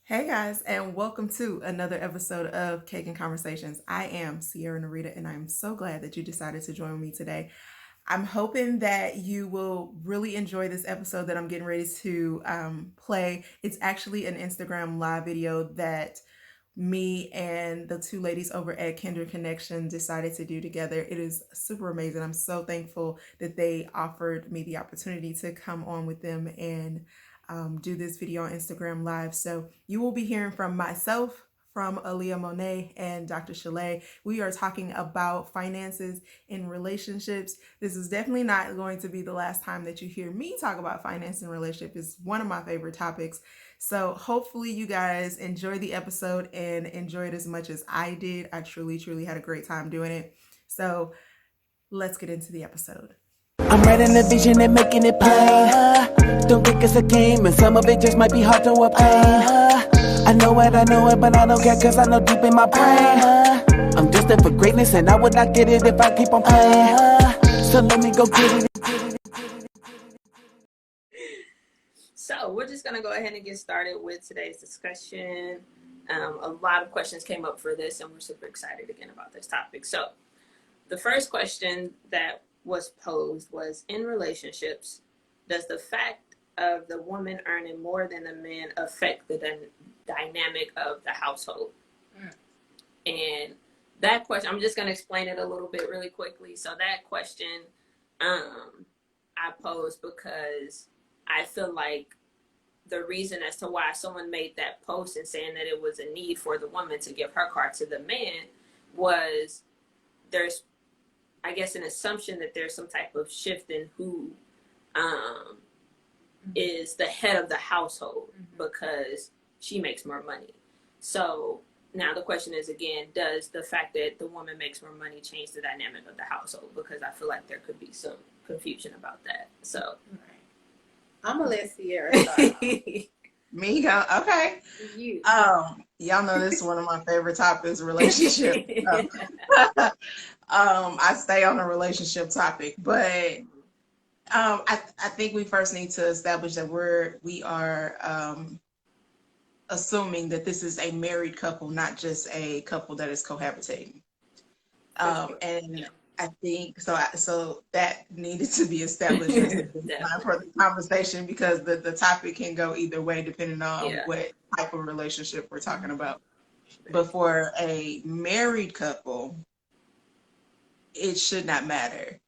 Hey guys, and welcome to another episode of Cake and Conversations. I am CiaraNirita, and I'm so glad that you decided to join me today. I'm hoping that you will really enjoy this episode that I'm getting ready to play. It's actually an Instagram live video that me and the two ladies over at Kindred Connection decided to do together. It is super amazing. I'm so thankful that they offered me the opportunity to come on with them and do this video on Instagram Live. So you will be hearing from myself, from Alleiah, Monet, and Dr. Sha-Lai. We are talking about finances in relationships. This is definitely not going to be the last time that you hear me talk about finance and relationship. It's one of my favorite topics. So hopefully you guys enjoy the episode and enjoy it as much as I did. I truly had a great time doing it. So let's get into the episode. I'm writing a vision and making it plain. Don't think it's a game, and some of it just might be hard to obtain. I know it, but I don't care, cause I know deep in my brain I'm destined for greatness, and I would not get it if I keep on playing. So let me go get it. So we're just going to go ahead and get started with today's discussion. A lot of questions came up for this, and we're super excited again about this topic. So the first question that was posed was, in relationships, does the fact of the woman earning more than the man affect the dynamic of the household? And that question, I'm just going to explain it a little bit really quickly. So that question I posed because I feel like the reason as to why someone made that post and saying that it was a need for the woman to give her car to the man was there's, I guess, an assumption that there's some type of shift in who is the head of the household because she makes more money. So now the question is, again, does the fact that the woman makes more money change the dynamic of the household? Because I feel like there could be some confusion about that. So I'm gonna let Ciara start. Me go, okay. You. Y'all know this is one of my favorite topics, relationship. I stay on a relationship topic, but I think we first need to establish that we are assuming that this is a married couple, not just a couple that is cohabitating. And I think so that needed to be established as the time for the conversation, because the topic can go either way depending on what type of relationship we're talking about. But for a married couple, it should not matter.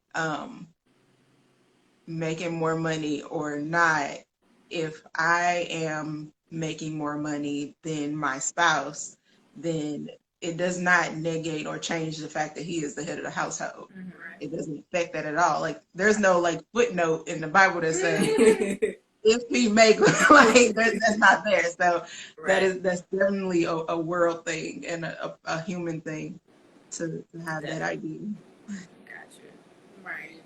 Making more money or not, if I am making more money than my spouse, then it does not negate or change the fact that he is the head of the household. It doesn't affect that at all. Like, there's no like footnote in the Bible that says if we make like that's not there. So that's definitely a world thing and a human thing to have that idea. Gotcha. Right.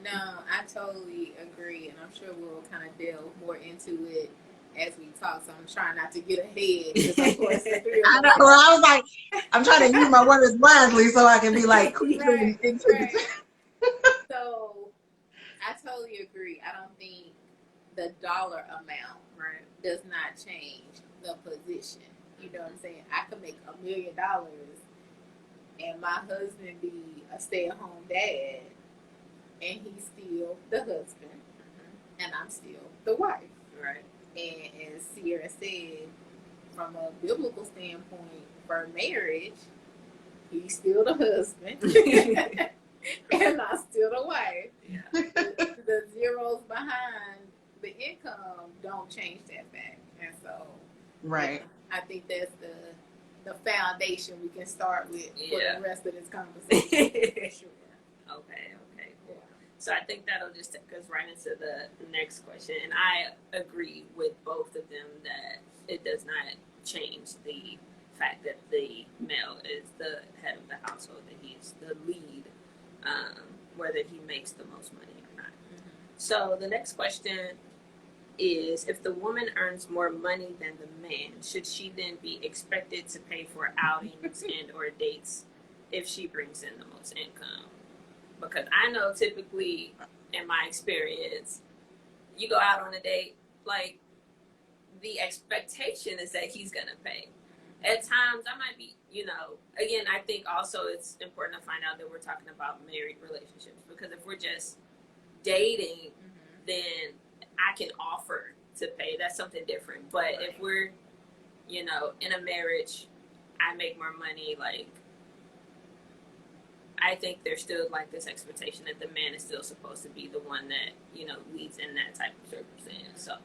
No, I totally agree, and I'm sure we'll kind of delve more into it as we talk. So I'm trying not to get ahead. Of course, I know. Well, I was like, I'm trying to use my words wisely so I can be like right. So I totally agree. I don't think the dollar amount does not change the position. You know what I'm saying? I could make $1 million and my husband be a stay-at-home dad, and he's still the husband, and I'm still the wife. Right. And as Ciara said, from a biblical standpoint, for marriage, he's still the husband, and I'm still the wife. Yeah. The zeros behind the income don't change that fact, and so I think that's the foundation we can start with for the rest of this conversation. For sure. Okay, cool. So I think that'll just take us right into the next question. And I agree with both of them that it does not change the fact that the male is the head of the household, that he's the lead, whether he makes the most money or not. So the next question is, if the woman earns more money than the man, should she then be expected to pay for outings and or dates if she brings in the most income? Because I know typically in my experience, you go out on a date, like the expectation is that he's gonna pay. At times, I might be, again, I think also it's important to find out that we're talking about married relationships, because if we're just dating, then I can offer to pay. That's something different. But if we're, in a marriage, I make more money, like, I think there's still like this expectation that the man is still supposed to be the one that, leads in that type of circumstance. So.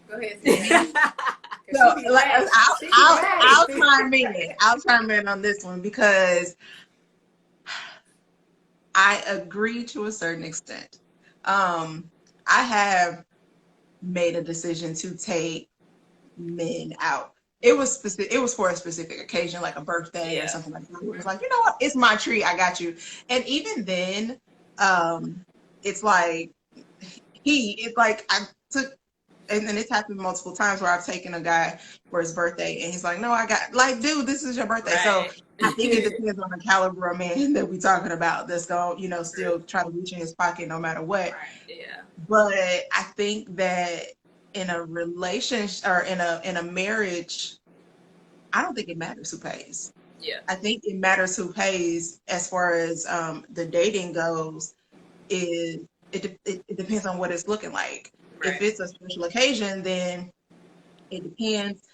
Go ahead. So, I'll chime in. I'll chime in on this one because I agree to a certain extent. I have made a decision to take men out. It was specific. It was for a specific occasion, like a birthday or something like that. It was like, you know what? It's my treat. I got you. And even then, it's like I took. And then it's happened multiple times where I've taken a guy for his birthday and he's like, no, I got, like, dude, this is your birthday. Right. So I think it depends on the caliber of man that we're talking about that's going to, still try to reach in his pocket no matter what. Right. Yeah. But I think that in a relationship or in a marriage, I don't think it matters who pays. Yeah. I think it matters who pays as far as the dating goes. It depends on what it's looking like. Right. If it's a special occasion, then it depends.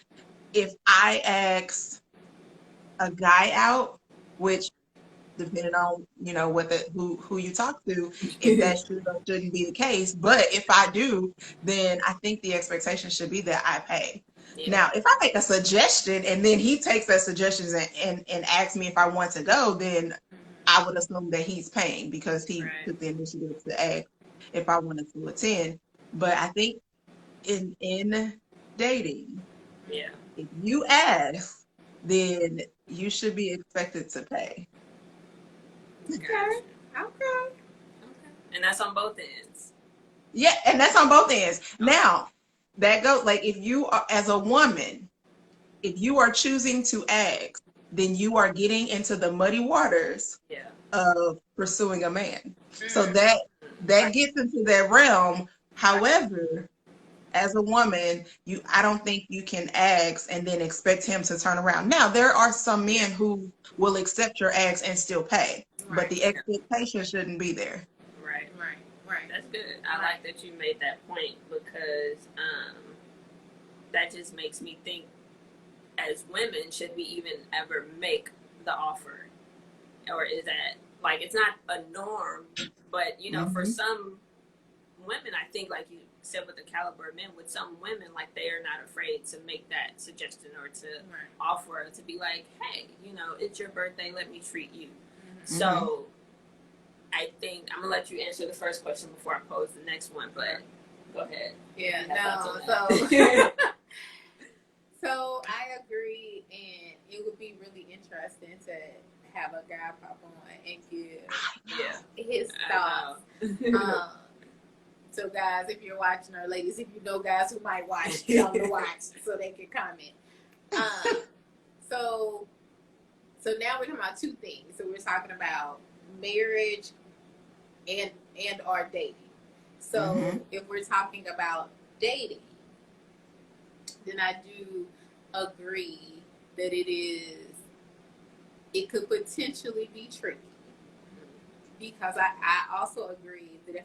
If I ask a guy out, which depending on who you talk to, if that shouldn't be the case. But if I do, then I think the expectation should be that I pay. Yeah. Now, if I make a suggestion and then he takes that suggestions and asks me if I want to go, then I would assume that he's paying because he took the initiative to ask if I wanted to attend. But I think in dating, if you ask, then you should be expected to pay. Okay. And that's on both ends. Yeah, and that's on both ends. Now, that goes, like, if you are, as a woman, if you are choosing to ask, then you are getting into the muddy waters of pursuing a man. So that gets into that realm. However, as a woman, I don't think you can ask and then expect him to turn around. Now, there are some men who will accept your ask and still pay, but the expectation shouldn't be there. Right. That's good. I like that you made that point because that just makes me think, as women, should we even ever make the offer? Or is that, like, it's not a norm, but, for some women, I think, like you said, with the caliber of men, with some women, like, they are not afraid to make that suggestion or to offer, to be like, hey, it's your birthday, let me treat you. So I think I'm gonna let you answer the first question before I pose the next one, but go ahead. So I agree, and it would be really interesting to have a guy pop on and give his thoughts. So guys, if you're watching, or ladies, if you know guys who might watch, tell them to watch so they can comment. So now we're talking about two things. So we're talking about marriage and or dating. So if we're talking about dating, then I do agree that it could potentially be tricky. Because I also agree that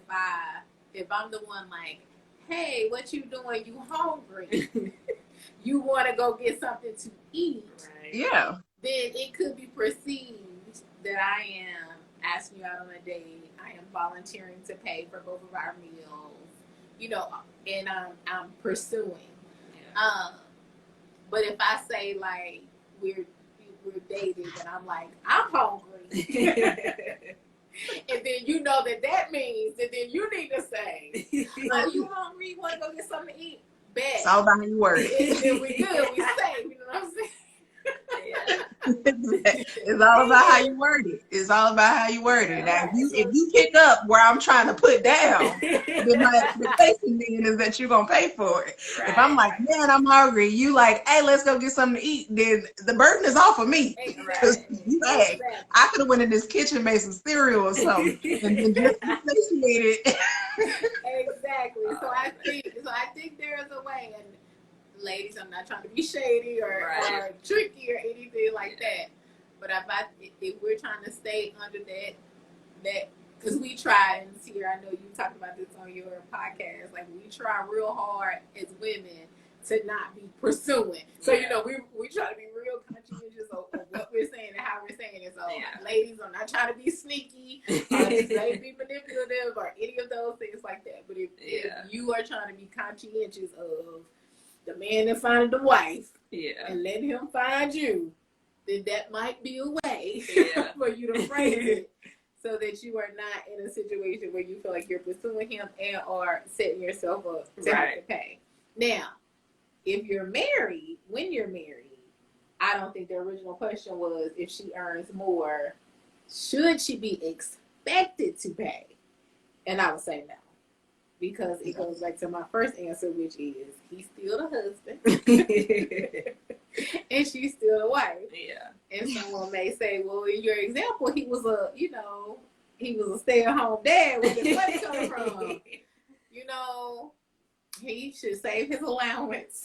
if I'm the one like, hey, what you doing? You hungry? You want to go get something to eat? Right. Yeah. Then it could be perceived that I am asking you out on a date. I am volunteering to pay for both of our meals, and I'm pursuing. Yeah. But if I say, like, we're dating and I'm like, I'm hungry. And then that means that then you need to say, oh, you hungry? You want to go get something to eat? Bet. It's all about how you word it. And we good. We say, you know what I'm saying? It's all about how you word it. It's all about how you word it. Now, if you pick up where I'm trying to put down, then my expectation then is that you're gonna pay for it. Right. If I'm like, man, I'm hungry, you like, hey, let's go get something to eat, then the burden is off of me. Because you asked. I could have went in this kitchen and made some cereal or something and then just appreciated Exactly. So I think there is a way, and ladies, I'm not trying to be shady or tricky or anything like that. But if we're trying to stay under that because we try, and Sierra, I know you talked about this on your podcast, like we try real hard as women to not be pursuing. So, you know, we try to be real conscientious of what we're saying and how we're saying it. So, ladies, I'm not trying to be sneaky or to say be manipulative or any of those things like that. But if you are trying to be conscientious of the man that found the wife and let him find you, then that might be a way for you to phrase it so that you are not in a situation where you feel like you're pursuing him and or setting yourself up to have to pay. Now, if you're married, when you're married, I don't think the original question was if she earns more, should she be expected to pay? And I would say no. Because it goes back to my first answer, which is he's still the husband. And she's still the wife. Yeah. And someone may say, well, in your example, he was a stay-at-home dad. Where did money come from? You know, he should save his allowance.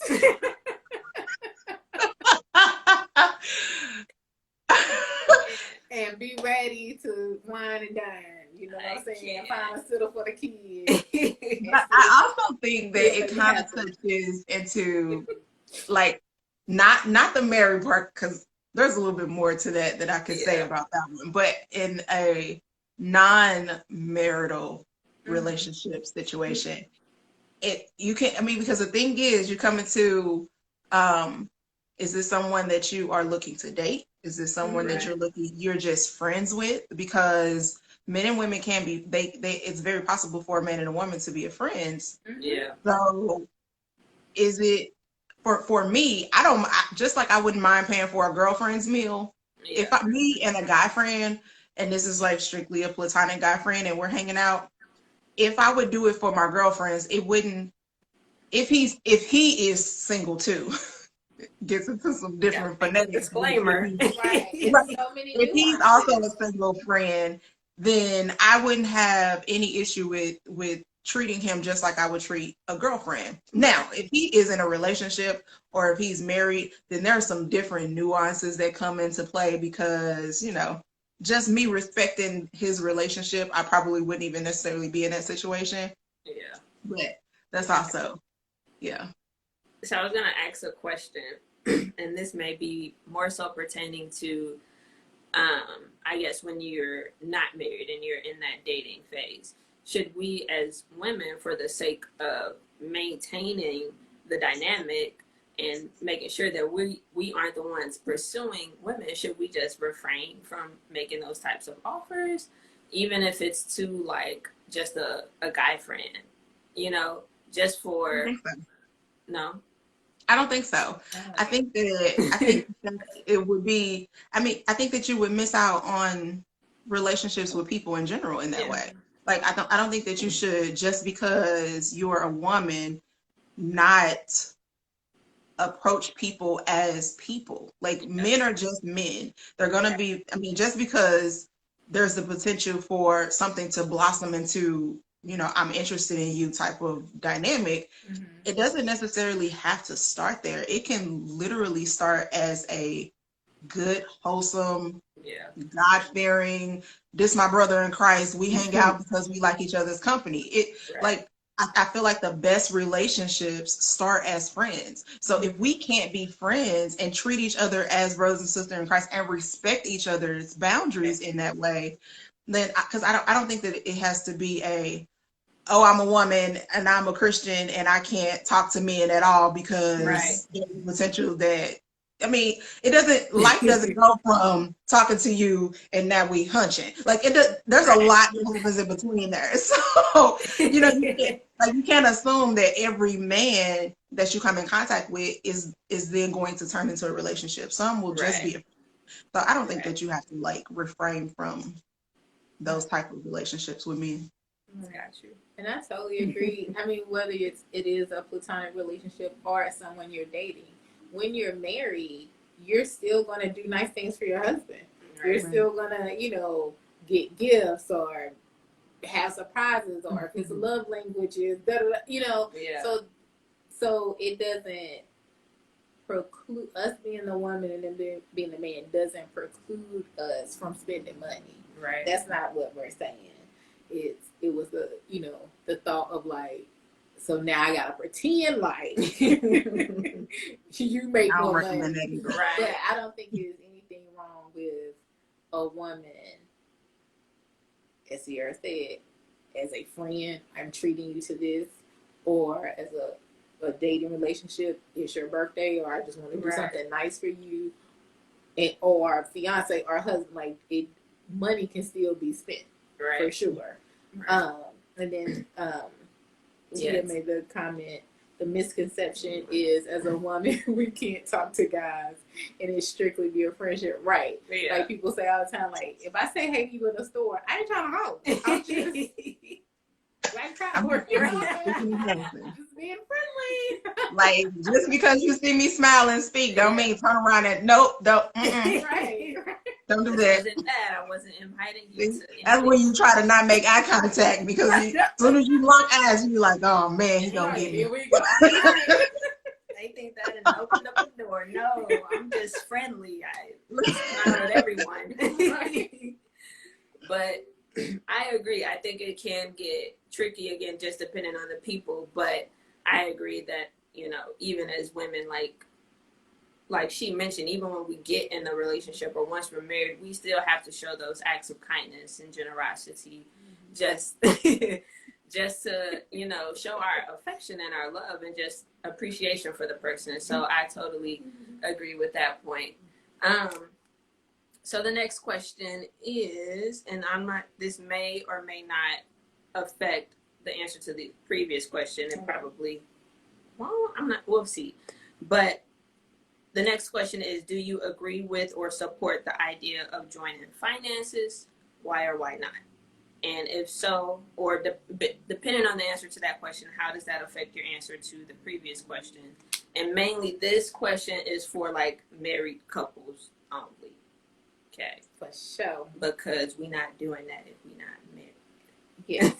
And be ready to wine and dine. You know what I'm saying? Find a sitter for the kids. But I also think that it kind of touches into like not the married part, because there's a little bit more to that I could say about that one. But in a non-marital relationship situation, because the thing is, you come into is this someone that you are looking to date? Is this someone that you're just friends with? Because men and women can be, it's very possible for a man and a woman to be friends. Yeah. So is it, for me, just like I wouldn't mind paying for a girlfriend's meal. Yeah. If me and a guy friend, and this is like strictly a platonic guy friend and we're hanging out, if I would do it for my girlfriends, it wouldn't, if he is single too, gets into some different phonetics. Disclaimer. If he's also a single friend, then I wouldn't have any issue with treating him just like I would treat a girlfriend. Now, if he is in a relationship or if he's married, then there are some different nuances that come into play because, you know, just me respecting his relationship, I probably wouldn't even necessarily be in that situation. Yeah. But that's also, So I was going to ask a question, and this may be more so pertaining to, I guess, when you're not married and you're in that dating phase. Should we as women, for the sake of maintaining the dynamic and making sure that we aren't the ones pursuing women, should we just refrain from making those types of offers, even if it's to like just a guy friend, you know, just for... No? I don't think so. I think that it would be, I think that you would miss out on relationships with people in general in that way. Like, I don't think that you should, just because you're a woman, not approach people as people. Like, men are just men. They're going to be, just because there's the potential for something to blossom into, you know, I'm interested in you type of dynamic, it doesn't necessarily have to start there. It can literally start as a good, wholesome, God-fearing, this my brother in Christ, we hang out because we like each other's company. Like, I feel like the best relationships start as friends. So if we can't be friends and treat each other as brothers and sisters in Christ and respect each other's boundaries in that way, then, because I don't think that it has to be I'm a woman and I'm a Christian and I can't talk to men at all because there's potential that, life doesn't go from talking to you and now we hunching. Like, there's a lot that happens in between there. So, you know, you can't assume that every man that you come in contact with is then going to turn into a relationship. Some will just be. So I don't think that you have to like refrain from those type of relationships with me. Got you. And I totally agree. Whether it is a platonic relationship or someone you're dating, when you're married, you're still going to do nice things for your husband. You're still going to, you know, get gifts or have surprises, or if it's love languages, da, da, da, you know. Yeah. So it doesn't preclude us being the woman and then being the man doesn't preclude us from spending money. Right. That's not what we're saying. It was the, you know, the thought of like, so now I gotta pretend like you make I don't more recommend money. that either. Right. But I don't think there's anything wrong with a woman, as Ciara said, as a friend, I'm treating you to this, or as a dating relationship, it's your birthday, or I just want to do something nice for you, and, or fiance or husband, like money can still be spent for sure. Right. And then Tia made the comment, the misconception is as a woman we can't talk to guys and it's strictly be a friendship. Right. Yeah. Like people say all the time, like if I say hey to you in the store, I ain't trying to hoe. I'm just work just being friendly. Like just because you see me smile and speak don't mean turn around and don't right. Don't do that. Wasn't that I wasn't inviting you to that's when you try to not make eye contact, because as soon as you lock eyes, you like, oh man, he gonna get me. Here we go. They think that and opened up the door. No, I'm just friendly. I smile at everyone. But I agree. I think it can get tricky again, just depending on the people. But I agree that, you know, even as women, like she mentioned, even when we get in a relationship or once we're married, we still have to show those acts of kindness and generosity, just just to, you know, show our affection and our love and just appreciation for the person. So I totally agree with that point. So the next question is, and this may or may not affect the answer to the previous question, and probably, well, we'll see. But the next question is, do you agree with or support the idea of joining finances? Why or why not? And if so, or depending on the answer to that question, how does that affect your answer to the previous question? And mainly this question is for like married couples only. Okay. For sure. Because we're not doing that if we're not married. Yeah.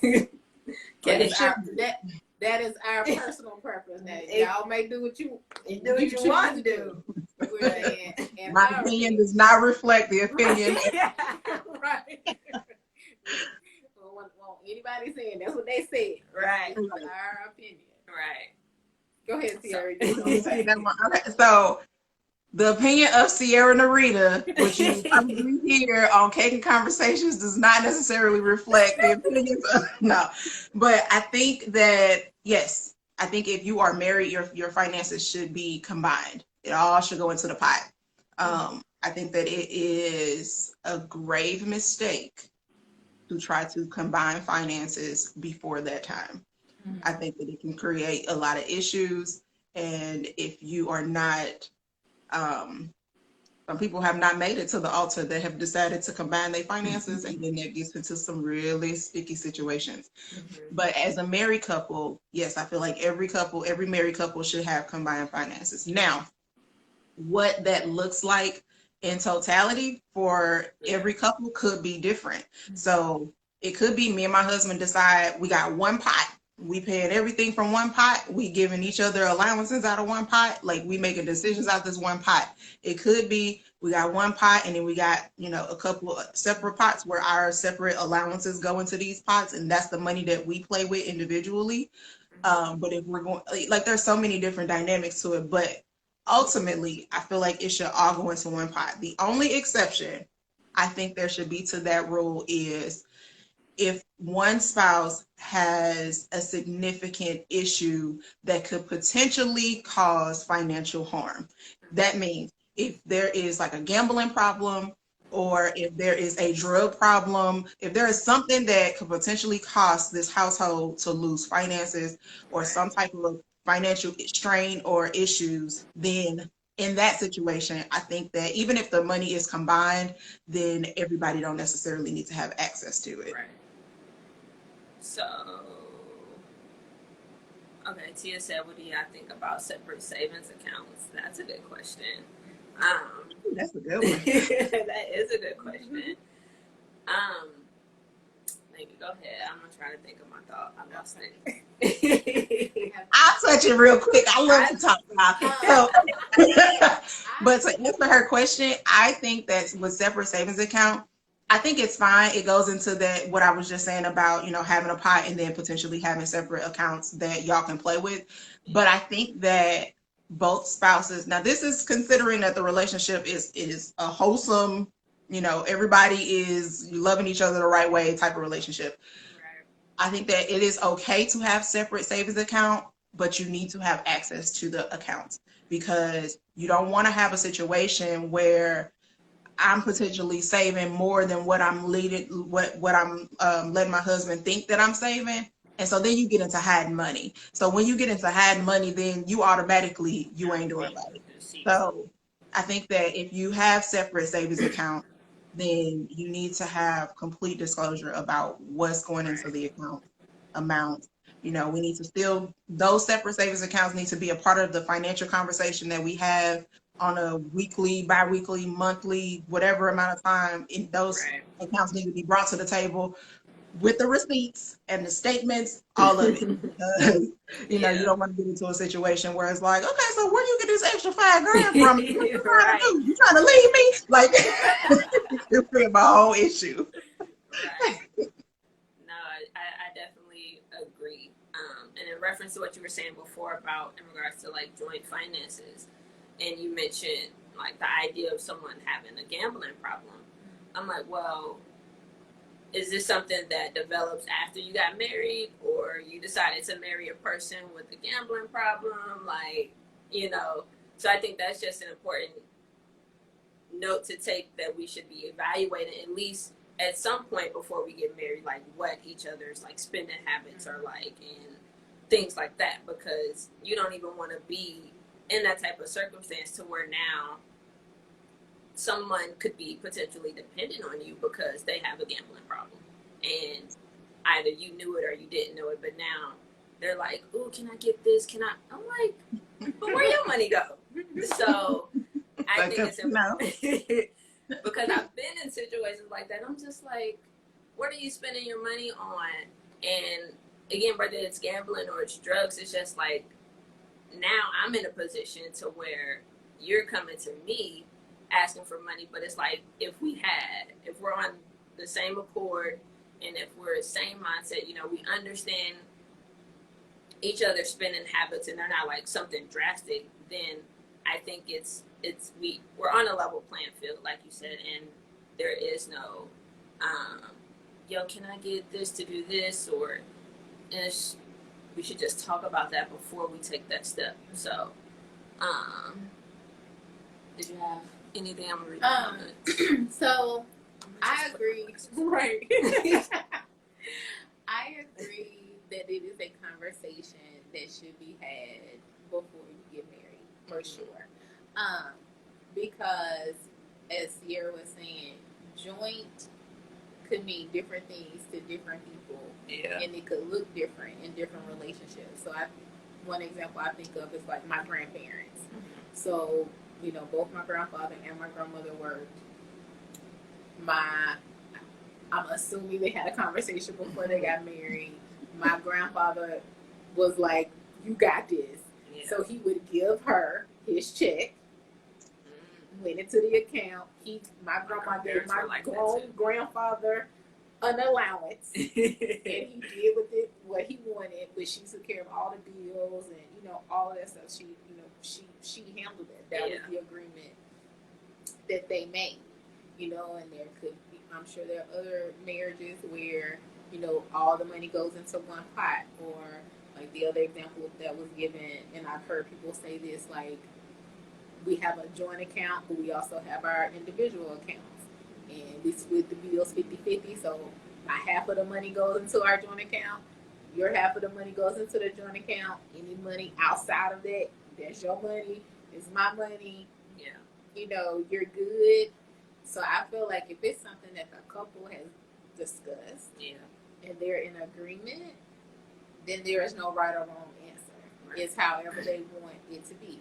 That is our personal preference. Now, y'all may do what you want to do. My opinion does not reflect the opinion. Right. Won't anybody saying that's what they said. Right. That's our opinion. Right. Go ahead, Ciara. Okay, so the opinion of CiaraNirita, which you probably hear on Cake and Conversations, does not necessarily reflect the opinions of, no. But I think that, yes, I think if you are married, your finances should be combined. It all should go into the pot. I think that it is a grave mistake to try to combine finances before that time. I think that it can create a lot of issues. And if you are not, some people have not made it to the altar. They have decided to combine their finances, and then that gets into some really sticky situations. But as a married couple, yes, I feel like every married couple should have combined finances. Now, what that looks like in totality for every couple could be different. So it could be me and my husband decide we got one pot. We paying everything from one pot. We giving each other allowances out of one pot. Like we making decisions out of this one pot. It could be we got one pot and then we got, you know, a couple of separate pots where our separate allowances go into these pots, and that's the money that we play with individually. But if we're going, like there's so many different dynamics to it, but ultimately I feel like it should all go into one pot. The only exception I think there should be to that rule is if one spouse has a significant issue that could potentially cause financial harm. That means if there is like a gambling problem, or if there is a drug problem, if there is something that could potentially cause this household to lose finances or some type of financial strain or issues, then in that situation, I think that even if the money is combined, then everybody don't necessarily need to have access to it. Right. So, okay, Tia said, what do y'all think about separate savings accounts? That's a good question. That's a good one. That is a good question. Maybe go ahead. I'm gonna try to think of my thought. I lost it. I'll touch it real quick. I love to talk about it. So, but to answer her question, I think that with separate savings account, I think it's fine. It goes into that what I was just saying about, having a pot and then potentially having separate accounts that y'all can play with. But I think that both spouses, now this is considering that the relationship is a wholesome, everybody is loving each other the right way type of relationship. I think that it is okay to have separate savings account, but you need to have access to the accounts because you don't want to have a situation where I'm potentially saving more than what I'm leading, what I'm letting my husband think that I'm saving. And so then you get into hiding money. So when you get into hiding money, then you automatically, you ain't doing right. So I think that if you have separate savings accounts, then you need to have complete disclosure about what's going into the account amount. We need to still, those separate savings accounts need to be a part of the financial conversation that we have on a weekly, bi-weekly, monthly, whatever amount of time. In those accounts need to be brought to the table with the receipts and the statements, all of it. Because, you don't want to get into a situation where it's like, okay, so where you get this extra $5,000 from? What you trying to do? You trying to leave me? Like, it's been my whole issue. Right. No, I definitely agree. And in reference to what you were saying before about in regards to like joint finances, and you mentioned like the idea of someone having a gambling problem, I'm like, well, is this something that develops after you got married, or you decided to marry a person with a gambling problem? Like, so I think that's just an important note to take, that we should be evaluating at least at some point before we get married, like what each other's like spending habits are like and things like that, because you don't even want to be in that type of circumstance to where now someone could be potentially dependent on you because they have a gambling problem, and either you knew it or you didn't know it, but now they're like, "Ooh, can I get this? Can I?" I'm like, "But where your money go?" So I think it's important because I've been in situations like that. I'm just like, "What are you spending your money on?" And again, whether it's gambling or it's drugs, it's just like now I'm in a position to where you're coming to me asking for money, but it's like if we're on the same accord and if we're same mindset, we understand each other's spending habits and they're not like something drastic, then I think we're on a level playing field, like you said, and there is no yo, can I get this to do this, or we should just talk about that before we take that step. So did you have anything I'm reading? So I agree. Right. I agree that it is a conversation that should be had before you get married, for sure. Because as Ciara was saying, joint could mean different things to different people, and it could look different in different relationships. So one example I think of is like my grandparents. So both my grandfather and my grandmother worked. I'm assuming they had a conversation before they got married. My grandfather was like, "You got this." Yeah. So he would give her his check, went into the account. My grandma gave my grandfather an allowance, and he did with it what he wanted, but she took care of all the bills and all of that stuff. She handled it. That was the agreement that they made, and there could be, I'm sure there are other marriages where all the money goes into one pot, or like the other example that was given, and I've heard people say this, like, we have a joint account, but we also have our individual accounts, and we split the bills 50-50. So my half of the money goes into our joint account, your half of the money goes into the joint account. Any money outside of that, that's your money, it's my money. You're good. So I feel like if it's something that the couple has discussed, and they're in agreement, then there is no right or wrong answer. Right. It's however they want it to be.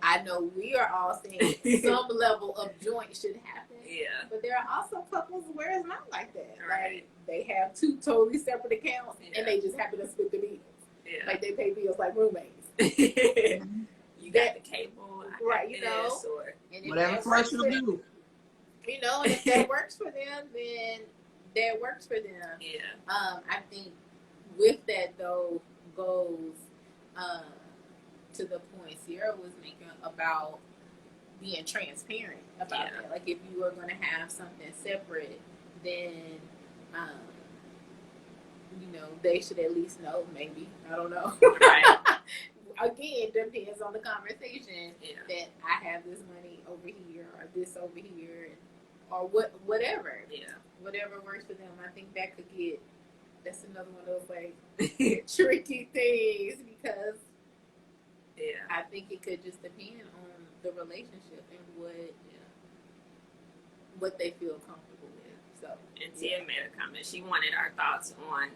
I know we are all saying some level of joint should happen. Yeah. But there are also couples where it's not like that. Right. Like they have two totally separate accounts Yeah. and they just happen to split the bills. Yeah. Like they pay bills like roommates. You got the cable, right? You know, or whatever floats your boat. You know, and if that works for them, then that works for them. Yeah. I think with that though goes to the point Ciara was making about being transparent about that. Like if you are going to have something separate, then you know, they should at least know. Maybe, I don't know. Right. Again, depends on the conversation. That I have this money over here or this over here, or whatever. Yeah. Whatever works for them. I think that could get. That's another one of those like tricky things because. Yeah. I think it could just depend on the relationship and what they feel comfortable with. So, and Tia made a comment. She wanted our thoughts on.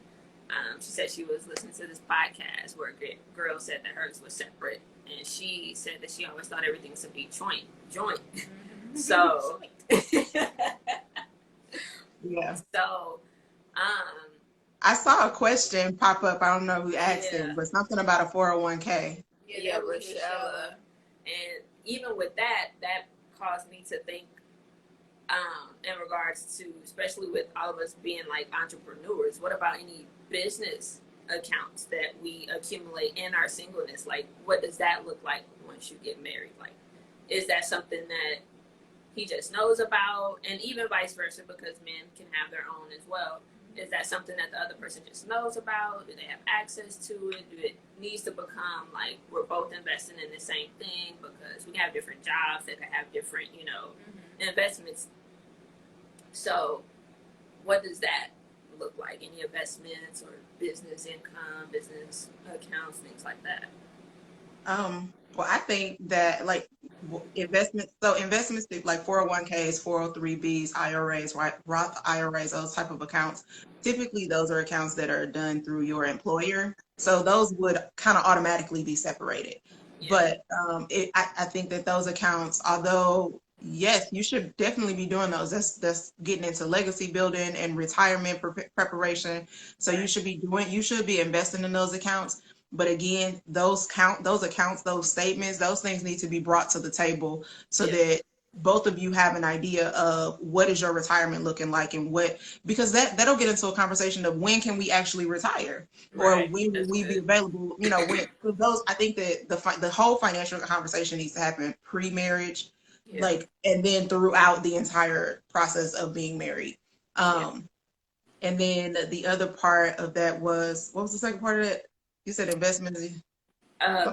She said she was listening to this podcast where a girl said that hers was separate, and she said that she always thought everything should be joint. Mm-hmm. So, yeah. So, I saw a question pop up. I don't know who asked it, but something about a 401k. Yeah, Rochelle. And even with that caused me to think in regards to, especially with all of us being like entrepreneurs, what about any business accounts that we accumulate in our singleness? Like, what does that look like once you get married? Like, is that something that he just knows about? And even vice versa, because men can have their own as well. Is that something that the other person just knows about? Do they have access to it? Do it needs to become like we're both investing in the same thing because we have different jobs that have different, you know, investments? So what does that look like? Any investments or business income, business accounts, things like that? Well, I think that like investments like 401ks, 403bs, IRAs, right, Roth IRAs, those type of accounts. Typically, those are accounts that are done through your employer. So those would kind of automatically be separated. Yeah. But I think that those accounts, although yes, you should definitely be doing those. That's getting into legacy building and retirement preparation. So you should be investing in those accounts. But again, those accounts, those statements, those things need to be brought to the table so that both of you have an idea of what is your retirement looking like and because that'll get into a conversation of when can we actually retire or when will we be available, you know, I think that the whole financial conversation needs to happen pre-marriage, like, and then throughout the entire process of being married. And then the other part of that was, what was the second part of that? You said investment.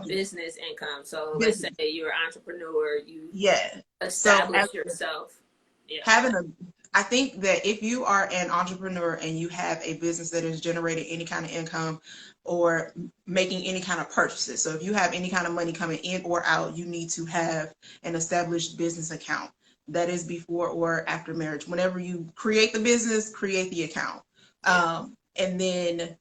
Business income. So let's say you're an entrepreneur, you establish yourself. Yeah. I think that if you are an entrepreneur and you have a business that is generating any kind of income or making any kind of purchases, so if you have any kind of money coming in or out, you need to have an established business account. That is before or after marriage. Whenever you create the business, create the account. And then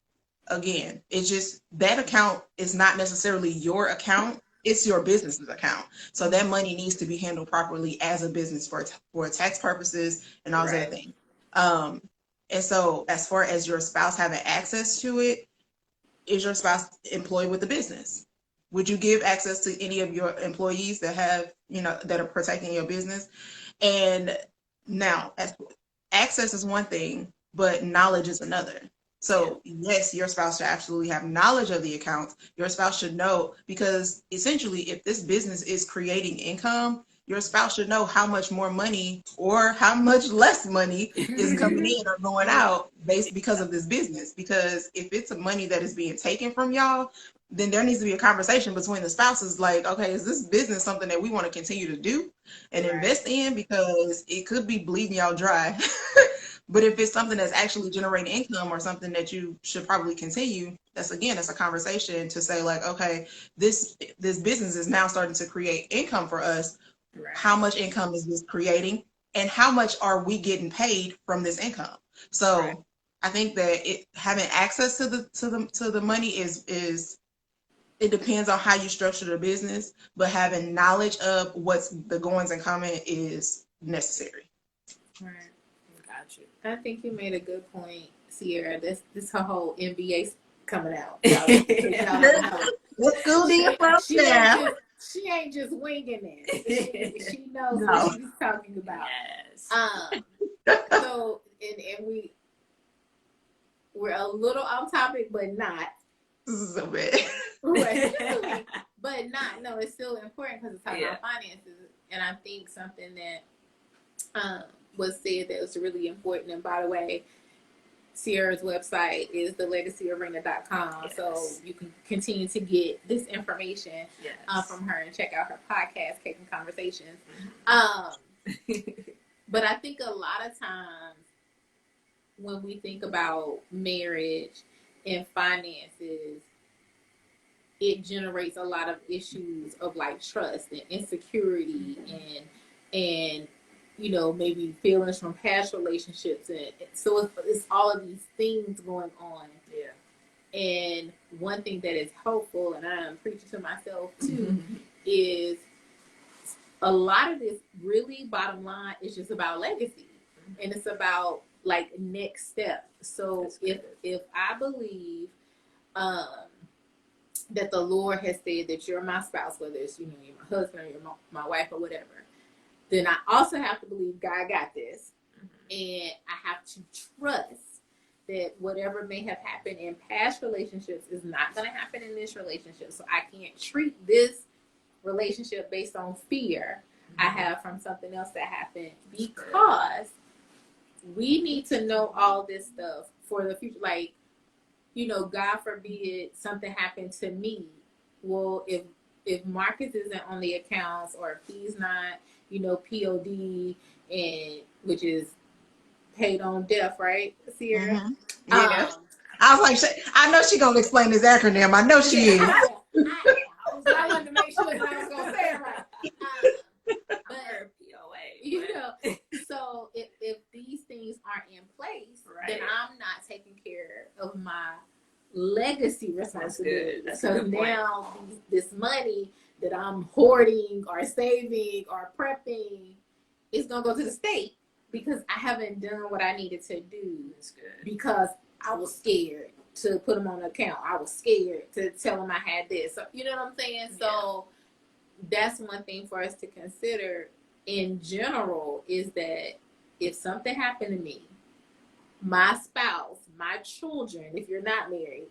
again, it's just that account is not necessarily your account. It's your business's account. So that money needs to be handled properly as a business for tax purposes and all those other things. And so as far as your spouse having access to it, is your spouse employed with the business? Would you give access to any of your employees that have, you know, that are protecting your business? And now, access is one thing, but knowledge is another. So yes, your spouse should absolutely have knowledge of the accounts. Your spouse should know, because essentially if this business is creating income, your spouse should know how much more money or how much less money is coming in or going out because of this business. Because if it's money that is being taken from y'all, then there needs to be a conversation between the spouses like, okay, is this business something that we want to continue to do and invest in? Because it could be bleeding y'all dry. But if it's something that's actually generating income or something that you should probably continue, that's a conversation to say like, okay, this business is now starting to create income for us. How much income is this creating, and how much are we getting paid from this income? So I think that having access to the money is it depends on how you structure the business, but having knowledge of what's the goings and coming is necessary. Right. Got you. I think you made a good point, Ciara. This her whole MBA coming out. Let's go She ain't just winging it. She knows No. what she's talking about. Yes. So and we're a little off topic, but not. This is so bad. Right. But not. No, it's still important because it's talking about finances. And I think something that was said that was really important. And by the way, Ciara's website is thelegacyarena.com. Yes. So you can continue to get this information from her and check out her podcast, Cake and Conversations. But I think a lot of times when we think about marriage and finances, it generates a lot of issues of like trust and insecurity and you know, maybe feelings from past relationships. And so it's all of these things going on. Yeah. And one thing that is helpful, and I'm preaching to myself too, is a lot of this really bottom line is just about legacy. And it's about like next step. So if I believe that the Lord has said that you're my spouse, whether it's, you know, you're my husband or you're my wife or whatever, then I also have to believe God got this. And I have to trust that whatever may have happened in past relationships is not going to happen in this relationship. So I can't treat this relationship based on fear I have from something else that happened, because we need to know all this stuff for the future. Like, you know, God forbid something happened to me. Well, if Marcus isn't on the accounts, or if he's not, you know, POD, and which is paid on death, right, Ciara? Yeah. I was like, I know she's gonna explain this acronym. I know she is. I wanted to make sure that I was gonna say it right. But POA, you know, so if these things aren't in place, then I'm not taking care of my legacy responsibility. So now this money that I'm hoarding or saving or prepping is gonna go to the state, because I haven't done what I needed to do. That's good. Because I was scared to put them on the account. I was scared to tell them I had this. So, you know what I'm saying? Yeah. So that's one thing for us to consider in general, is that if something happened to me, my spouse, my children, if you're not married,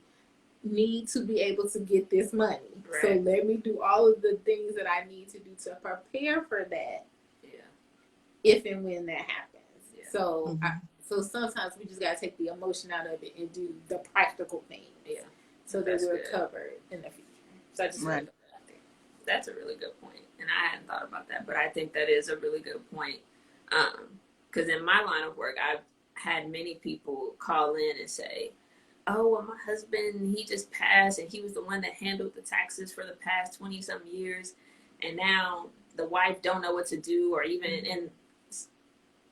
need to be able to get this money. Right. So let me do all of the things that I need to do to prepare for that. Yeah. If and when that happens. Yeah. So so sometimes we just gotta take the emotion out of it and do the practical things. Yeah. So that we're covered in the future. So I just want to put that out there. That's a really good point. And I hadn't thought about that, but I think that is a really good point. Because in my line of work, I've had many people call in and say, oh, well, my husband, he just passed, and he was the one that handled the taxes for the past 20-something years. And now the wife don't know what to do, or even in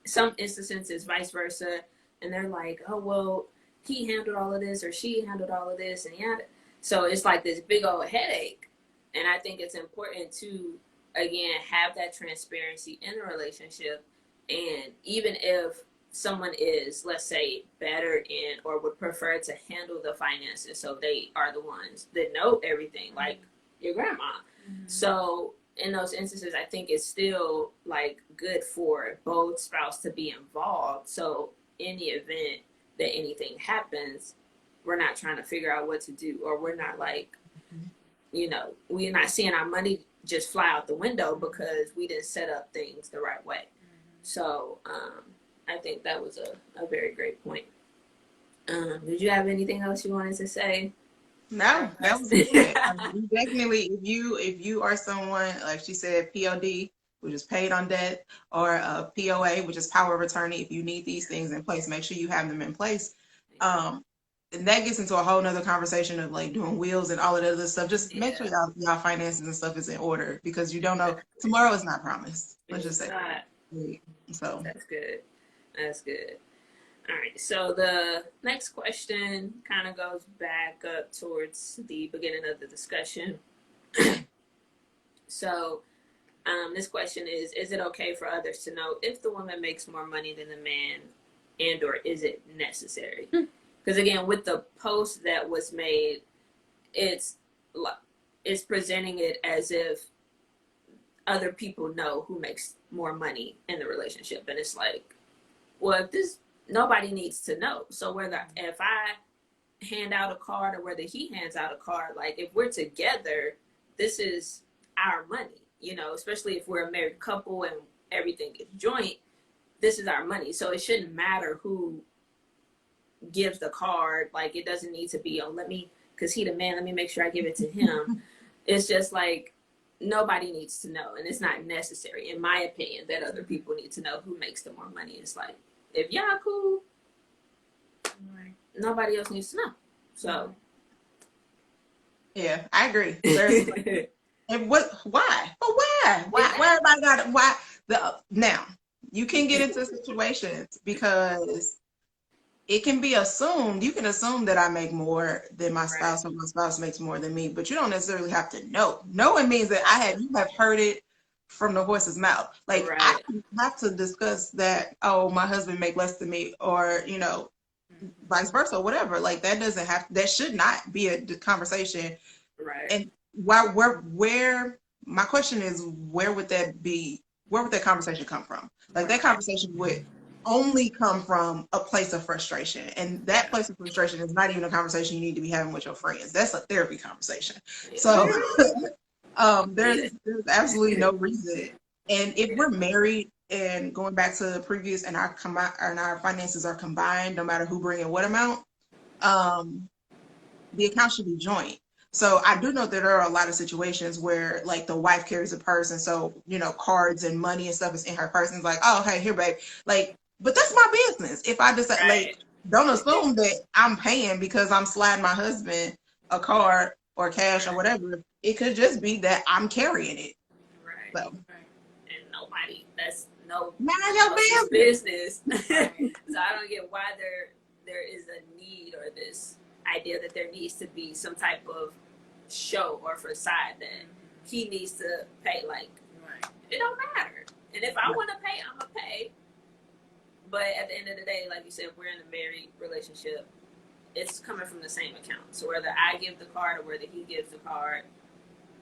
some instances, it's vice versa. And they're like, oh, well, he handled all of this, or she handled all of this. And yeah, so it's like this big old headache. And I think it's important to, again, have that transparency in the relationship. And even if someone is, let's say, better in or would prefer to handle the finances, so they are the ones that know everything, like your grandma. So in those instances, I think it's still like good for both spouses to be involved. So in the event that anything happens, we're not trying to figure out what to do, or we're not like, you know, we're not seeing our money just fly out the window because we didn't set up things the right way. So I think that was a very great point. Did you have anything else you wanted to say? No, that was good. Definitely, if you are someone, like she said, POD, which is paid on debt, or POA, which is power of attorney, if you need these things in place, make sure you have them in place. And that gets into a whole nother conversation of like doing wills and all of that other stuff. Just make sure y'all finances and stuff is in order, because you don't know, tomorrow is not promised. Let's just say that. So that's good. That's good. All right, so the next question kind of goes back up towards the beginning of the discussion. So, this question is it okay for others to know if the woman makes more money than the man, and or is it necessary? Because again, with the post that was made, it's presenting it as if other people know who makes more money in the relationship, and it's like, well, if this nobody needs to know. So whether if I hand out a card or whether he hands out a card, like if we're together, this is our money, especially if we're a married couple and everything is joint, this is our money. So it shouldn't matter who gives the card. Like it doesn't need to be, because he the man, let me make sure I give it to him. It's just like, nobody needs to know. And it's not necessary, in my opinion, that other people need to know who makes the more money. It's like, if y'all cool, nobody else needs to know. So, yeah, I agree. And why? But why? Why everybody got why? Now you can get into situations because it can be assumed. You can assume that I make more than my spouse, or my spouse makes more than me, but you don't necessarily have to know. Knowing means that you have heard it from the horse's mouth. Like I have to discuss that. Oh, my husband make less than me, or vice versa, whatever. Like that should not be a conversation. Right. And where my question is, where would that conversation come from? Like that conversation would only come from a place of frustration, and that place of frustration is not even a conversation you need to be having with your friends. That's a therapy conversation. Yeah. So there's absolutely no reason. And if we're married and going back to the previous, and our finances are combined, no matter who bring in what amount, the account should be joint. So I do know that there are a lot of situations where like the wife carries a purse, and so cards and money and stuff is in her purse, and it's like, oh hey, here babe, like, but that's my business. If I decide, like, don't assume that I'm paying because I'm sliding my husband a card or cash or whatever. It could just be that I'm carrying it. Right. So. And that's your business. So I don't get why there is a need or this idea that there needs to be some type of show or facade that he needs to pay. Like, it don't matter. And if I want to pay, I'm gonna pay. But at the end of the day, like you said, we're in a married relationship. It's coming from the same account. So whether I give the card or whether he gives the card,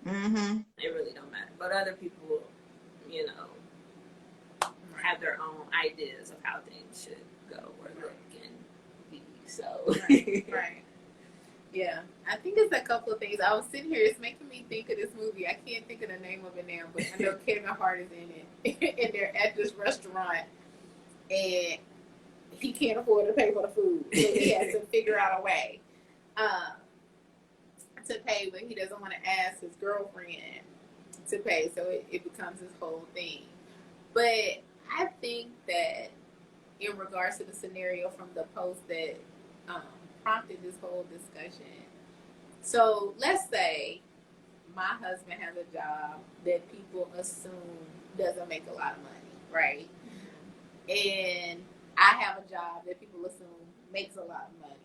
it really don't matter. But other people, have their own ideas of how things should go or look and be. So right. Yeah, I think it's a couple of things. I was sitting here, it's making me think of this movie. I can't think of the name of it now, but I know Kevin Hart is in it. And they're at this restaurant, and he can't afford to pay for the food. So he has to figure out a way to pay, but he doesn't want to ask his girlfriend to pay. So it becomes this whole thing. But I think that in regards to the scenario from the post that prompted this whole discussion. So let's say my husband has a job that people assume doesn't make a lot of money, right? And I have a job that people assume makes a lot of money.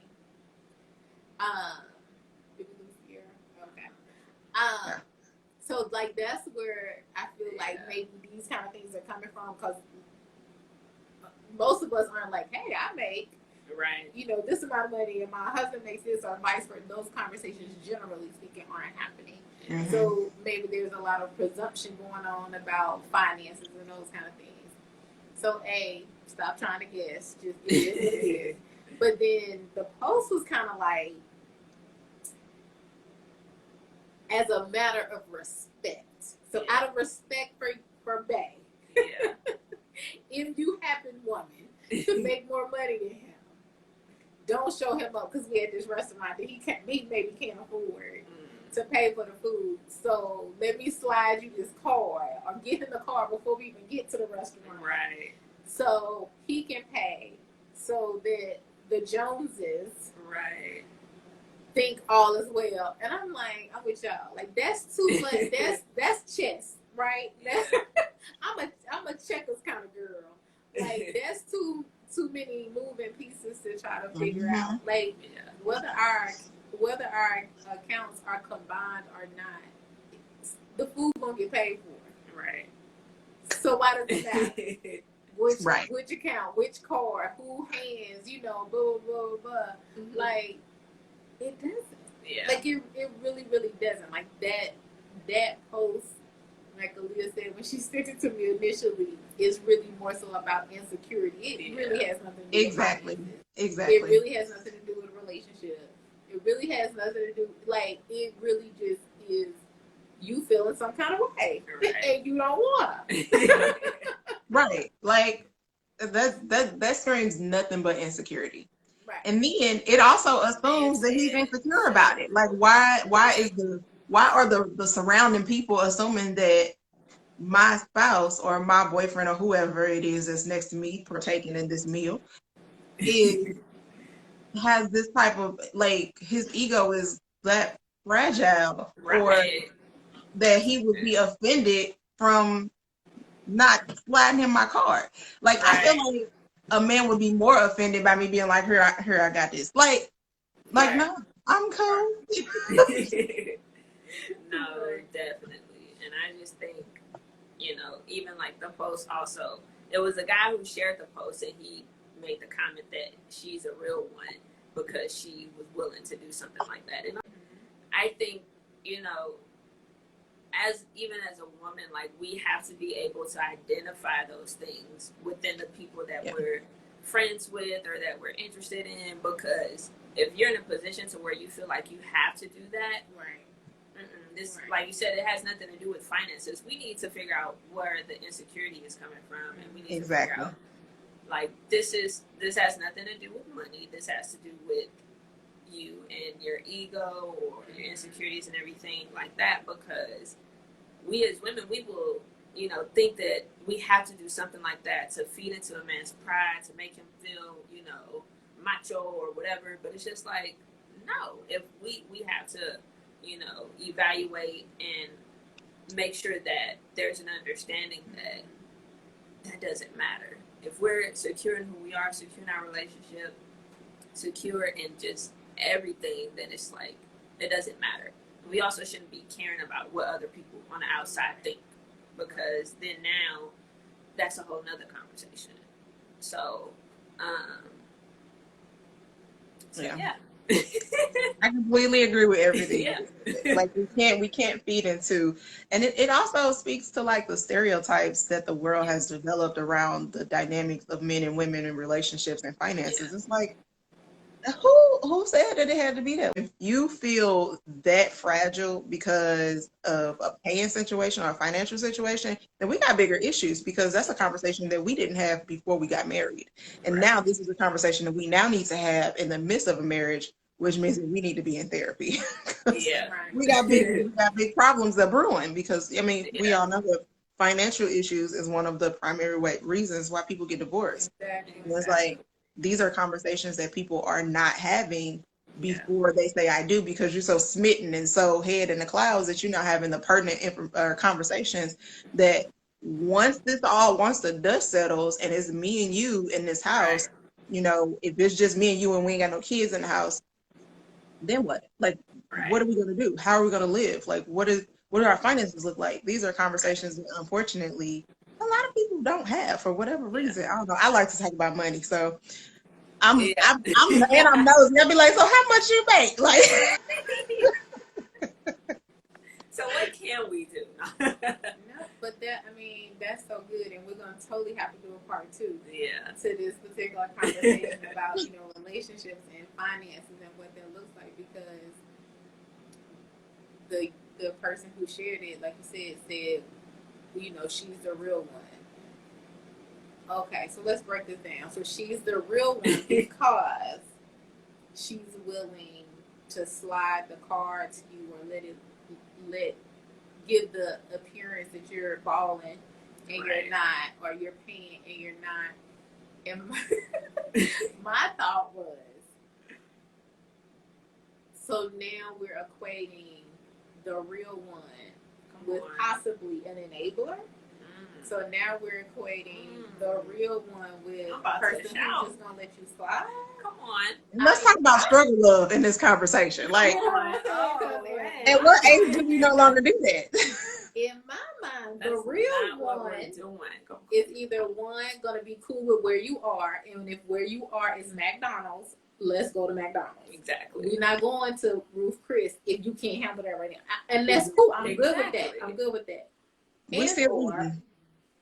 Did we lose Ciara? Okay. So like that's where I feel like maybe these kind of things are coming from, because most of us aren't like, hey, I make this amount of money and my husband makes this, or vice versa. Those conversations, generally speaking, aren't happening. Mm-hmm. So maybe there's a lot of presumption going on about finances and those kind of things. So stop trying to guess, just it is what it is. But then the post was kind of like, as a matter of respect. So out of respect for Bay, if you happen, woman, to make more money than him, don't show him up, because we at this restaurant that he maybe can't afford to pay for the food. So let me slide you this card, or get in the car before we even get to the restaurant. Right. So he can pay, so that the Joneses think all is well. And I'm like, I'm with y'all. Like, that's too much. That's chess, right? That's, I'm a checkers kind of girl. Like, that's too many moving pieces figure out, like whether our accounts are combined or not, the food gonna get paid for. Right. So why does it matter? Right. Which account, which card, who hands, blah blah blah blah. Like it doesn't. Yeah. Like it really, really doesn't. Like that post, like Alleiah said when she sent it to me initially, is really more so about insecurity. It really has nothing to do with finances. Exactly. It really has nothing to do with a relationship. It really has nothing to do, like, it really just is you feeling some kind of way. Right. And you don't wanna. Right. Like that screams nothing but insecurity. Right. And then it also assumes that he's insecure about it. Like why are the surrounding people assuming that my spouse or my boyfriend or whoever it is that's next to me partaking in this meal has this type of, like, his ego is that fragile, or that he would be offended from not sliding him my card. Like I feel like a man would be more offended by me being like, here I got this. Like no, I'm cool. No, definitely. And I just think, even like the post also, it was a guy who shared the post and he made the comment that she's a real one because she was willing to do something like that. And I think, as a woman, like, we have to be able to identify those things within the people that we're friends with or that we're interested in, because if you're in a position to where you feel like you have to do that, like you said, it has nothing to do with finances. We need to figure out where the insecurity is coming from, and we need to figure out, like, this has nothing to do with money. This has to do with you and your ego or your insecurities and everything like that, because we as women, we will, think that we have to do something like that to feed into a man's pride, to make him feel, macho or whatever. But it's just like, no, if we have to, evaluate and make sure that there's an understanding that doesn't matter. If we're secure in who we are, secure in our relationship, secure in just everything, then it's like, it doesn't matter. We also shouldn't be caring about what other people on the outside think, because then now that's a whole nother conversation. So, yeah. I completely agree with everything. Like we can't feed into, and it also speaks to, like, the stereotypes that the world has developed around the dynamics of men and women in relationships and finances. It's like, who said that it had to be that? If you feel that fragile because of a paying situation or a financial situation, then we got bigger issues, because that's a conversation that we didn't have before we got married. And now this is a conversation that we now need to have in the midst of a marriage, which means that we need to be in therapy. We got big problems that are brewing, because we all know that financial issues is one of the primary reasons why people get divorced. Exactly. It's like, these are conversations that people are not having before they say I do, because you're so smitten and so head in the clouds that you're not having the pertinent conversations that once the dust settles and it's me and you in this house, if it's just me and you and we ain't got no kids in the house, then what? Like, what are we going to do? How are we going to live? Like, what do our finances look like? These are conversations that, unfortunately, a lot of people don't have for whatever reason. I don't know. I like to talk about money, so I'm nosy. I'll be like, so how much you make? Like, so what can we do? No, but that's so good, and we're gonna totally have to do a part 2. To this particular conversation about relationships and finances and what that looks like, because the person who shared it, like you said, she's the real one. Okay, so let's break this down. So she's the real one because she's willing to slide the card to you, or give the appearance that you're balling and you're not, or you're paying and you're not. And my thought was, so now we're equating the real one with possibly an enabler. So now we're equating the real one with I'm a about to person shout. who's just gonna let you slide. Come on. Let's talk about struggle love in this conversation. Like, Come on. Oh, man. at what age do we no longer do that? In my mind, That's the real not what we're one doing. is either one gonna be cool with where you are, and if where you are is McDonald's, let's go to McDonald's. Exactly. We're not going to Ruth Chris if you can't handle that right now, and that's cool. I'm good with that. I'm good with that. We And still or, eating.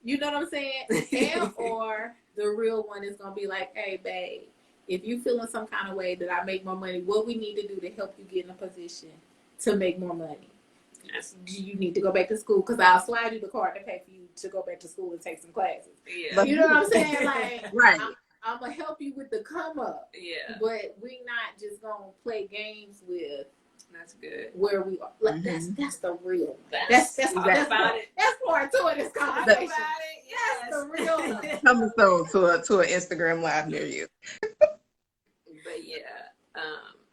you know what I'm saying? And or the real one is gonna be like, hey, babe, if you feeling some kind of way that I make more money, what we need to do to help you get in a position to make more money? Yes. You need to go back to school because I'll slide you the card to pay for you to go back to school and take some classes. Yeah. You know what I'm saying? Like, Right. I'm gonna help you with the come up. Yeah. But we not just gonna play games with. That's good. Where we are. Like, Mm-hmm. that's the real. That's about it. That's part two of this Talk conversation. about it. Yes. That's the real one. Coming soon to an Instagram live near you. But yeah,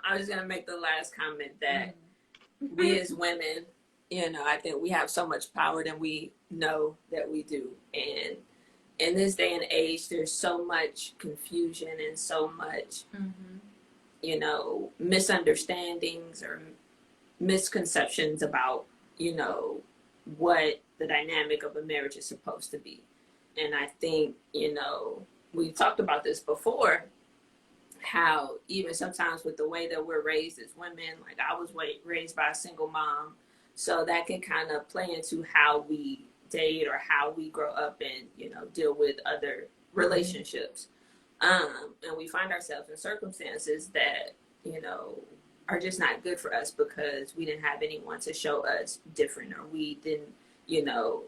I was gonna make the last comment that we as women, you know, I think we have so much power than we know that we do. And in this day and age, there's so much confusion and so much, you know, misunderstandings or misconceptions about, you know, what the dynamic of a marriage is supposed to be. And I think, you know, we've talked about this before, how even sometimes with the way that we're raised as women, like I was raised by a single mom, so that can kind of play into how we date or how we grow up and, you know, deal with other relationships. And we find ourselves in circumstances that, you know, are just not good for us because we didn't have anyone to show us different, or we didn't, you know,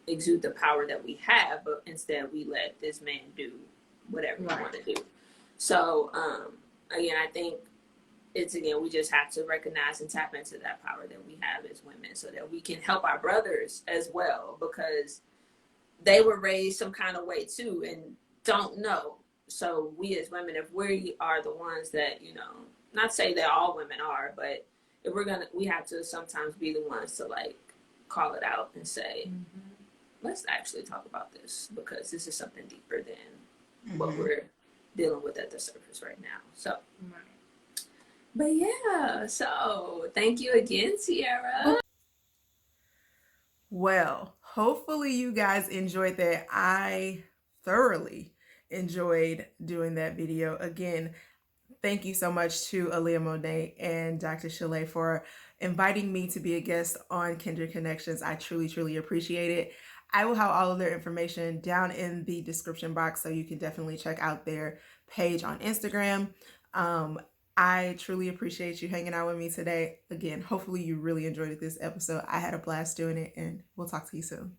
exude the power that we have, but instead we let this man do whatever we want to do. So, again, I think we just have to recognize and tap into that power that we have as women so that we can help our brothers as well, because they were raised some kind of way too and don't know. So we as women, if we are the ones that, you know, not say that all women are, but if we have to sometimes be the ones to like call it out and say, let's actually talk about this because this is something deeper than what we're dealing with at the surface right now. So, but yeah, so thank you again, Ciara. Well, hopefully you guys enjoyed that. I thoroughly enjoyed doing that video. Again, thank you so much to Alleiah, Monet, and Dr. Sha-Lai for inviting me to be a guest on Kindred Connections. I truly, truly appreciate it. I will have all of their information down in the description box, so you can definitely check out their page on Instagram. I truly appreciate you hanging out with me today. Again, hopefully you really enjoyed this episode. I had a blast doing it, and we'll talk to you soon.